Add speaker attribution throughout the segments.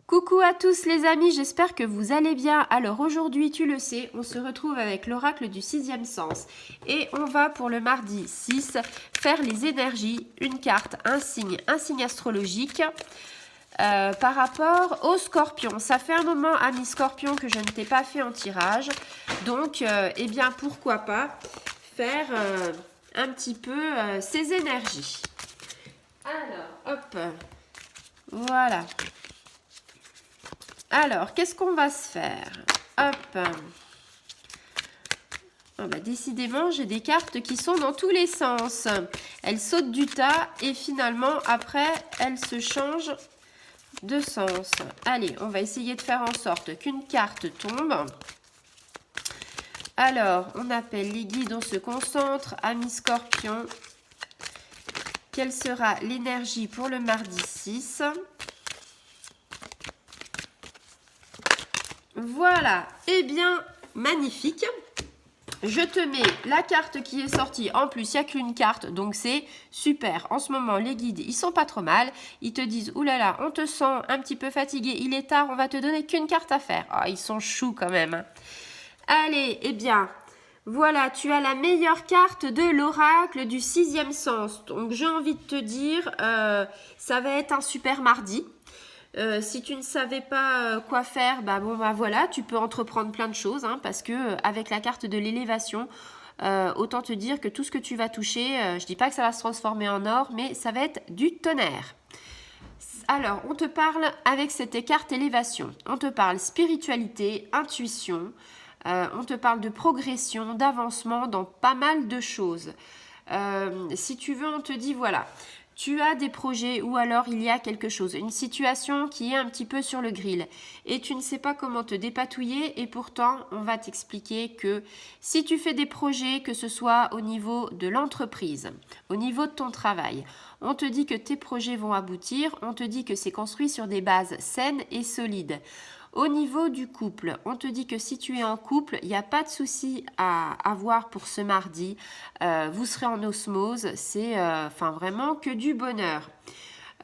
Speaker 1: Coucou à tous les amis, j'espère que vous allez bien. Alors aujourd'hui, tu le sais, on se retrouve avec l'oracle du sixième sens. Et on va pour le mardi 6 faire les énergies, une carte, un signe astrologique par rapport au scorpion. Ça fait un moment, ami scorpion, que je ne t'ai pas fait en tirage. Donc, eh bien, pourquoi pas faire un petit peu ces énergies. Alors, hop, voilà. Alors, qu'est-ce qu'on va se faire? Hop. Oh bah, décidément, j'ai des cartes qui sont dans tous les sens. Elles sautent du tas et finalement, après, elles se changent de sens. Allez, on va essayer de faire en sorte qu'une carte tombe. Alors, on appelle les guides, on se concentre. Amis scorpion, quelle sera l'énergie pour le mardi 6? Voilà, eh bien, magnifique. Je te mets la carte qui est sortie. En plus, il n'y a qu'une carte, donc c'est super. En ce moment, les guides, ils sont pas trop mal. Ils te disent, oulala, on te sent un petit peu fatigué, il est tard, on va te donner qu'une carte à faire. Ah, ils sont choux quand même. Allez, eh bien, voilà, tu as la meilleure carte de l'oracle du sixième sens. Donc, j'ai envie de te dire, ça va être un super mardi. Si tu ne savais pas quoi faire, bah voilà, tu peux entreprendre plein de choses, hein, parce que avec la carte de l'élévation, autant te dire que tout ce que tu vas toucher, je dis pas que ça va se transformer en or, mais ça va être du tonnerre. Alors, on te parle avec cette carte élévation, on te parle spiritualité, intuition, on te parle de progression, d'avancement dans pas mal de choses. Si tu veux, on te dit voilà. Tu as des projets ou alors il y a quelque chose, une situation qui est un petit peu sur le grill et tu ne sais pas comment te dépatouiller et pourtant on va t'expliquer que si tu fais des projets, que ce soit au niveau de l'entreprise, au niveau de ton travail, on te dit que tes projets vont aboutir, on te dit que c'est construit sur des bases saines et solides. Au niveau du couple, on te dit que si tu es en couple, il n'y a pas de souci à avoir pour ce mardi. Vous serez en osmose, c'est vraiment que du bonheur.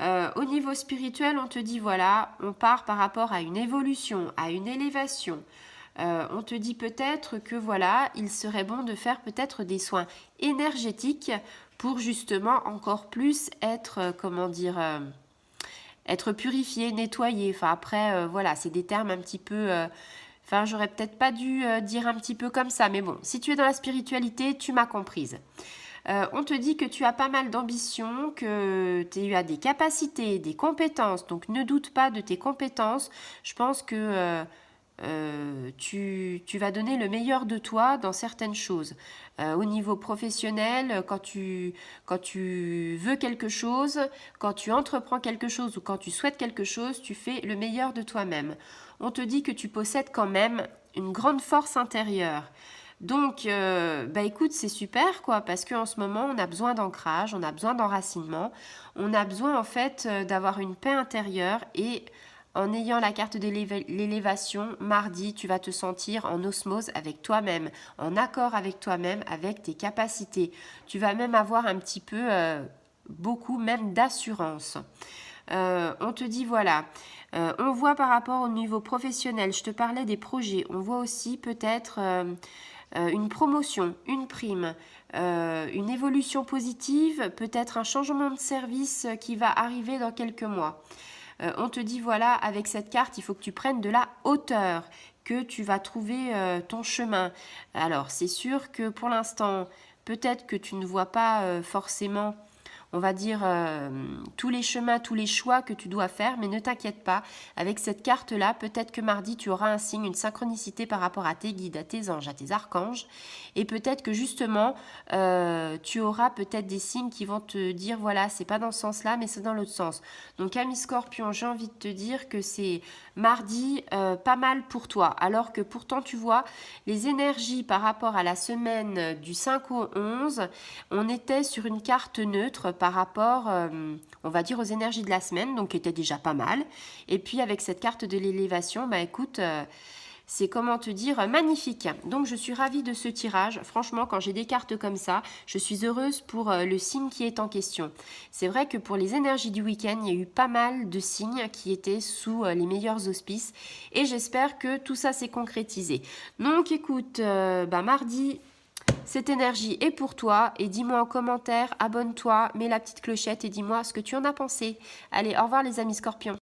Speaker 1: Au niveau spirituel, on te dit voilà, on part par rapport à une évolution, à une élévation. On te dit peut-être que voilà, il serait bon de faire peut-être des soins énergétiques pour justement encore plus être, être purifié, nettoyé. Enfin après, voilà, c'est des termes un petit peu... Enfin, j'aurais peut-être pas dû dire un petit peu comme ça, mais bon, si tu es dans la spiritualité, tu m'as comprise. On te dit que tu as pas mal d'ambition, que tu as des capacités, des compétences, donc ne doute pas de tes compétences. Je pense que tu vas donner le meilleur de toi dans certaines choses. Au niveau professionnel, quand tu veux quelque chose, quand tu entreprends quelque chose ou quand tu souhaites quelque chose, tu fais le meilleur de toi-même. On te dit que tu possèdes quand même une grande force intérieure. Donc, écoute, c'est super quoi, parce qu'en ce moment, on a besoin d'ancrage, on a besoin d'enracinement, on a besoin en fait d'avoir une paix intérieure et en ayant la carte de l'élévation, mardi, tu vas te sentir en osmose avec toi-même, en accord avec toi-même, avec tes capacités. Tu vas même avoir un petit peu, beaucoup même d'assurance. On te dit voilà, on voit par rapport au niveau professionnel, je te parlais des projets, on voit aussi peut-être une promotion, une prime, une évolution positive, peut-être un changement de service qui va arriver dans quelques mois. On te dit voilà, avec cette carte, il faut que tu prennes de la hauteur, que tu vas trouver ton chemin. Alors, c'est sûr que pour l'instant, peut-être que tu ne vois pas forcément, on va dire, tous les chemins, tous les choix que tu dois faire, mais ne t'inquiète pas, avec cette carte-là, peut-être que mardi, tu auras un signe, une synchronicité par rapport à tes guides, à tes anges, à tes archanges, et peut-être que justement, tu auras peut-être des signes qui vont te dire, voilà, c'est pas dans ce sens-là, mais c'est dans l'autre sens. Donc, ami Scorpion, j'ai envie de te dire que c'est mardi pas mal pour toi, alors que pourtant, tu vois, les énergies par rapport à la semaine du 5 au 11, on était sur une carte neutre par rapport, on va dire, aux énergies de la semaine, donc qui était déjà pas mal. Et puis avec cette carte de l'élévation, écoute, c'est comment te dire magnifique. Donc je suis ravie de ce tirage. Franchement, quand j'ai des cartes comme ça, je suis heureuse pour le signe qui est en question. C'est vrai que pour les énergies du week-end, il y a eu pas mal de signes qui étaient sous les meilleurs auspices et j'espère que tout ça s'est concrétisé. Donc écoute, mardi, cette énergie est pour toi et dis-moi en commentaire, abonne-toi, mets la petite clochette et dis-moi ce que tu en as pensé. Allez, au revoir les amis scorpions.